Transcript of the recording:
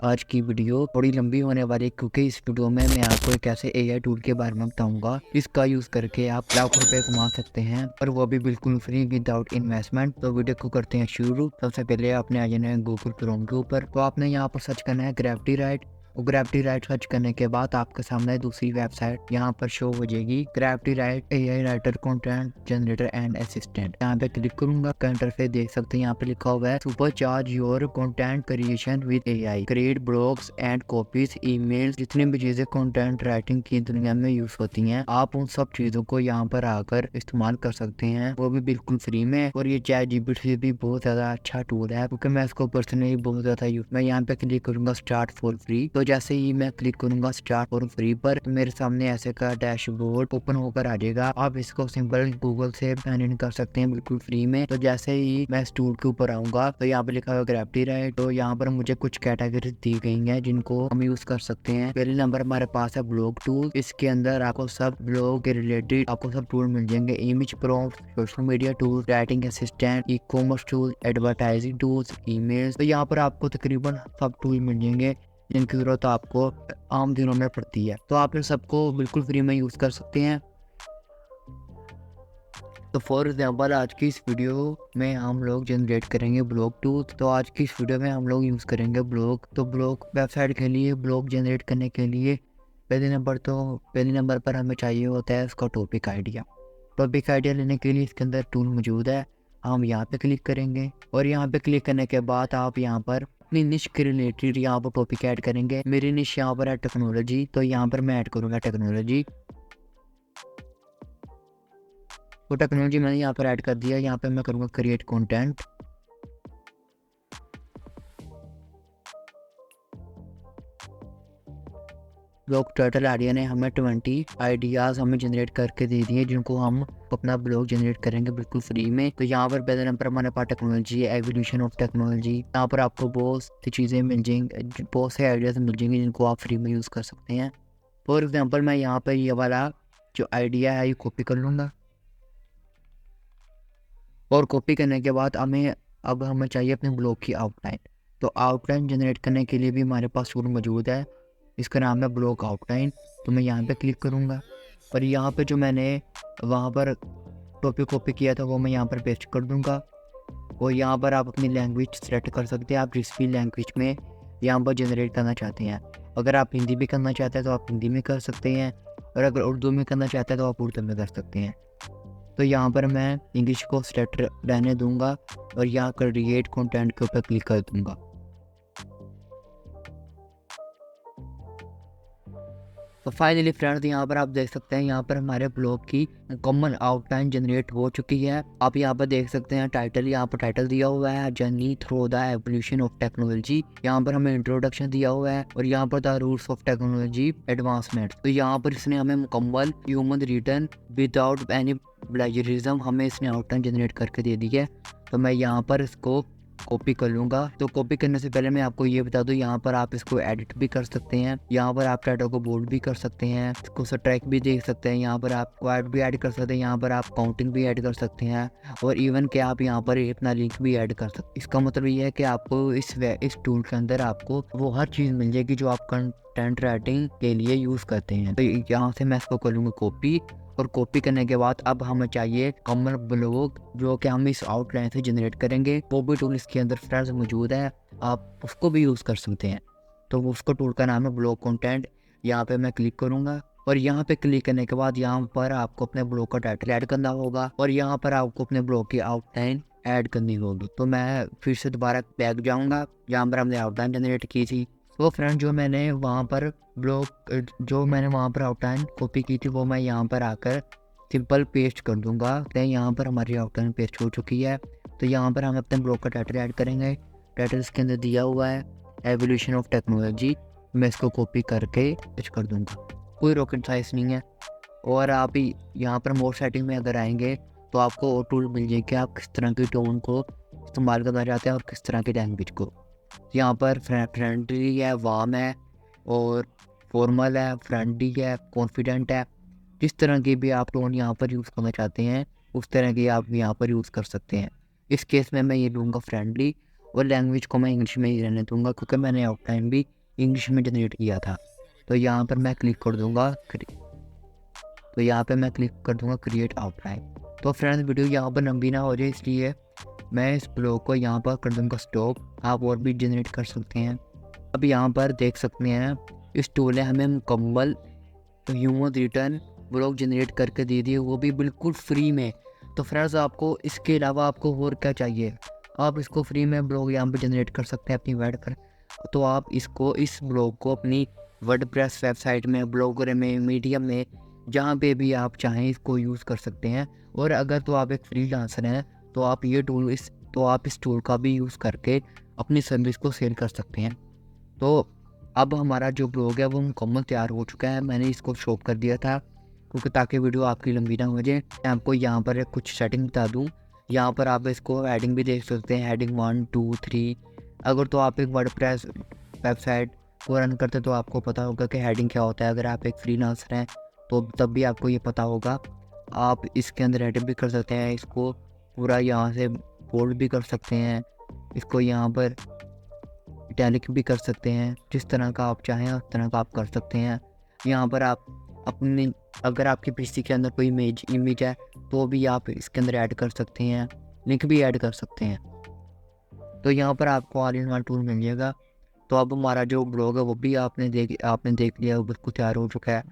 आज की वीडियो थोड़ी लंबी होने वाली है क्योंकि इस वीडियो में मैं आपको एक ऐसे एआई टूल के बारे में बताऊंगा इसका यूज करके आप लाखों रुपए कमा सकते हैं और वो भी बिल्कुल फ्री विदाउट इन्वेस्टमेंट। तो वीडियो को करते हैं शुरू। सबसे पहले आपने आ जाना है गूगल क्रोम के ऊपर। तो आपने यहाँ पर सर्च करना है ग्रेविटी राइट। और ग्रेविटी राइट सर्च करने के बाद आपके सामने दूसरी वेबसाइट यहाँ पर शो हो जाएगी, gravity right AI writer content generator and assistant. यहाँ पे क्लिक करूंगा, इंटरफेस देख सकते हैं। यहाँ पे लिखा हुआ है super charge your content creation with AI, create blogs and copies, emails. जितनी भी चीजें कंटेंट राइटिंग की दुनिया में यूज होती हैं, आप उन सब चीजों को यहाँ पर आकर इस्तेमाल कर सकते हैं, वो भी बिल्कुल फ्री में। और ये चैट जीपीटी भी बहुत ज्यादा अच्छा टूल है क्योंकि मैं इसको पर्सनली बहुत ज्यादा यूज। मैं यहाँ पे क्लिक करूंगा स्टार्ट फॉर फ्री। तो जैसे ही मैं क्लिक करूंगा स्टार्ट फॉर फ्री पर मेरे सामने ऐसे का डैशबोर्ड ओपन होकर आ जाएगा। आप इसको सिंपल गूगल से साइन इन कर सकते हैं बिल्कुल फ्री में। तो जैसे ही मैं इस टूल के ऊपर आऊंगा तो यहाँ पे लिखा हुआ ग्रेविटी राइट। तो यहाँ पर मुझे कुछ कैटेगरी दी गई हैं जिनको हम यूज कर सकते हैं। पहले नंबर हमारे पास है ब्लॉग टूल। इसके अंदर आपको सब ब्लॉग के रिलेटेड आपको सब टूल मिल जाएंगे। Image prompt, social media tool, writing assistant, e commerce tool, advertising tools, emails. तो यहाँ पर आपको तकरीबन सब टूल मिल जाएंगे जिनकी जरूरत आपको आम दिनों में पड़ती है। तो आप इन सबको बिल्कुल फ्री में यूज कर सकते हैं। तो फॉर एग्जाम्पल आज की इस वीडियो में हम लोग जनरेट करेंगे ब्लॉग टूल। तो आज की इस वीडियो में हम लोग यूज करेंगे ब्लॉग। तो ब्लॉग वेबसाइट के लिए ब्लॉग जनरेट करने के लिए पहले नंबर पर हमें चाहिए होता है उसका टॉपिक आइडिया। टॉपिक आइडिया लेने के लिए इसके अंदर टूल मौजूद है। हम यहाँ पे क्लिक करेंगे और यहाँ पे क्लिक करने के बाद आप यहाँ पर अपनी निश के रिलेटेड यहाँ पर टॉपिक ऐड करेंगे। मेरी निश यहाँ पर है टेक्नोलॉजी, तो यहाँ पर मैं ऐड करूँगा टेक्नोलॉजी। तो टेक्नोलॉजी मैंने यहाँ पर ऐड कर दिया। यहाँ पे मैं करूँगा create content. Blog title idea ने हमें 20 आइडियाज हमें जनरेट करके दे दिए जिनको हम अपना ब्लॉग जनरेट करेंगे बिल्कुल फ्री में। तो यहाँ पर पहले नंबर हमारे पास टेक्नोलॉजी, एवोल्यूशन ऑफ टेक्नोलॉजी। यहाँ पर आपको बहुत सी चीज़ें मिल जाएंगी, बहुत से आइडियाज मिल जाएंगे जिनको आप फ्री में यूज़ कर सकते हैं। फॉर एग्जाम्पल मैं यहाँ पर ये वाला जो आइडिया है ये कॉपी कर लूँगा और कॉपी करने के बाद अब हमें चाहिए अपने ब्लॉग की आउटलाइन। तो आउटलाइन जनरेट करने के लिए भी हमारे पास टूल मौजूद है, इसका नाम है ब्लॉग आउटलाइन। तो मैं यहाँ पे क्लिक करूँगा और यहाँ पे जो मैंने वहाँ पर टॉपिक कॉपी किया था वो मैं यहाँ पर पेस्ट कर दूँगा। और यहाँ पर आप अपनी लैंग्वेज सेलेक्ट कर सकते हैं, आप जिस भी लैंग्वेज में यहाँ पर जनरेट करना चाहते हैं। अगर आप हिंदी भी करना चाहते हैं तो आप हिंदी में कर सकते हैं, और अगर उर्दू में करना चाहते हैं तो आप उर्दू में कर सकते हैं। तो यहाँ पर मैं इंग्लिश को सेलेक्ट रहने दूंगा और यहाँ क्रिएट कंटेंट के ऊपर क्लिक कर दूंगा। तो फाइनली फ्रेंड्स यहाँ पर आप देख सकते हैं यहाँ पर हमारे ब्लॉग की कॉमन आउटलाइन जनरेट हो चुकी है। आप यहाँ पर देख सकते हैं टाइटल, यहाँ पर टाइटल दिया हुआ है journey through the evolution of technology. यहाँ पर हमें इंट्रोडक्शन दिया हुआ है और यहाँ पर the roots of technology advancement. तो यहाँ पर इसने हमें मुकम्मल human return without any plagiarism हमें इसने आउटलाइन जनरेट करके दे दी है। तो मैं यहाँ पर इसको कॉपी कर लूँगा। तो कॉपी करने से पहले मैं आपको ये बता दूँ, यहाँ पर आप इसको एडिट भी कर सकते हैं, यहाँ पर आप टाइटल को बोल्ड भी कर सकते हैं, इसको स्ट्राइक भी देख सकते हैं, यहाँ पर आप क्वाड भी ऐड कर सकते हैं, यहाँ पर आप काउंटिंग भी ऐड कर सकते हैं, और इवन कि आप यहाँ पर अपना लिंक भी ऐड कर सकते हैं। इसका मतलब ये है कि आपको इस टूल के अंदर आपको वो हर चीज़ मिल जाएगी जो आप कंटेंट राइटिंग के लिए यूज़ करते हैं। तो यहाँ से मैं इसको करूँगा कॉपी, और कॉपी करने के बाद अब हमें चाहिए कॉमन ब्लॉग जो कि हम इस आउटलाइन से जनरेट करेंगे। वो भी टूल इसके अंदर फ्रेंड्स मौजूद है, आप उसको भी यूज़ कर सकते हैं। तो उसको टूल का नाम है ब्लॉग कंटेंट। यहाँ पे मैं क्लिक करूँगा और यहाँ पे क्लिक करने के बाद यहाँ पर आपको अपने ब्लॉग का टाइटल ऐड करना होगा और यहाँ पर आपको अपने ब्लॉग की आउटलाइन ऐड करनी होगी। तो मैं फिर से दोबारा बैक जाऊँगा जहाँ पर हमने आउटलाइन जनरेट की थी। तो फ्रेंड जो मैंने वहाँ पर आउटलाइन कॉपी की थी वो मैं यहाँ पर आकर सिंपल पेस्ट कर दूँगा। तो यहाँ पर हमारी आउटलाइन पेस्ट हो चुकी है। तो यहाँ पर हम अपने ब्लॉग का टाइटल ऐड करेंगे। टाइटल इसके अंदर दिया हुआ है एवोल्यूशन ऑफ टेक्नोलॉजी। मैं इसको कॉपी करके पेस्ट कर दूँगा, कोई रॉकेट साइंस नहीं है। और आप यहाँ पर मोड सेटिंग में अगर आएंगे तो आपको और टूल मिल जाएगी, आप किस तरह की टोन को इस्तेमाल करना चाहते हैं और किस तरह की लैंग्वेज को। यहाँ पर फ्रेंडली है, वार्म है, और फॉर्मल है, फ्रेंडली है, कॉन्फिडेंट है। जिस तरह की भी आप टोन यहाँ पर यूज़ करना चाहते हैं उस तरह की आप यहाँ पर यूज़ कर सकते हैं। इस केस में मैं ये लूँगा फ्रेंडली, और लैंग्वेज को मैं इंग्लिश में ही रहने दूँगा क्योंकि मैंने आउटलाइन भी इंग्लिश में जनरेट किया था। तो यहाँ पर मैं क्लिक कर दूँगा क्रिएट आउटलाइन। तो फ्रेंड्स वीडियो यहाँ पर लंबी ना हो जाए इसलिए मैं इस ब्लॉग को यहाँ पर कर दूँगा स्टॉप। आप और भी जनरेट कर सकते हैं। अब यहाँ पर देख सकते हैं इस टूल ने हमें मुकम्मल ह्यूमन रिटर्न ब्लॉग जनरेट करके दे दिए, वो भी बिल्कुल फ्री में। तो फ्रेंड्स आपको इसके अलावा आपको और क्या चाहिए, आप इसको फ्री में ब्लॉग यहाँ पर जनरेट कर सकते हैं अपनी वेब पर। तो आप इस ब्लॉग को अपनी वर्डप्रेस वेबसाइट में, ब्लॉगर में, मीडियम में, जहाँ पे भी आप चाहें इसको यूज़ कर सकते हैं। और अगर तो आप एक फ्रीलांसर हैं तो आप इस टूल का भी यूज़ करके अपनी सर्विस को सेल कर सकते हैं। तो अब हमारा जो ब्लॉग है वो मुकम्मल तैयार हो चुका है। मैंने इसको शॉप कर दिया था क्योंकि ताकि वीडियो आपकी लंबी ना हो जाए। मैं आपको यहाँ पर कुछ सेटिंग बता दूँ। यहाँ पर आप इसको हेडिंग भी देख सकते हैं, हेडिंग 1 2 3। अगर तो आप एक वर्डप्रेस वेबसाइट को रन करते तो आपको पता होगा कि हेडिंग क्या होता है। अगर आप एक फ्रीलांसर हैं तो तब भी आपको ये पता होगा। आप इसके अंदर एडिट भी कर सकते हैं, इसको पूरा यहाँ से बोल्ड भी कर सकते हैं, इसको यहाँ पर इटैलिक भी कर सकते हैं। जिस तरह का आप चाहें उस तरह का आप कर सकते हैं। यहाँ पर आप अपनी अगर आपके पीसी के अंदर कोई इमेज है तो भी आप इसके अंदर ऐड कर सकते हैं, लिंक भी ऐड कर सकते हैं। तो यहाँ पर आपको ऑल इन वन टूल मिल जाएगा। तो अब हमारा जो ब्लॉग है वो भी आपने देख लिया, वो बिल्कुल तैयार हो चुका है।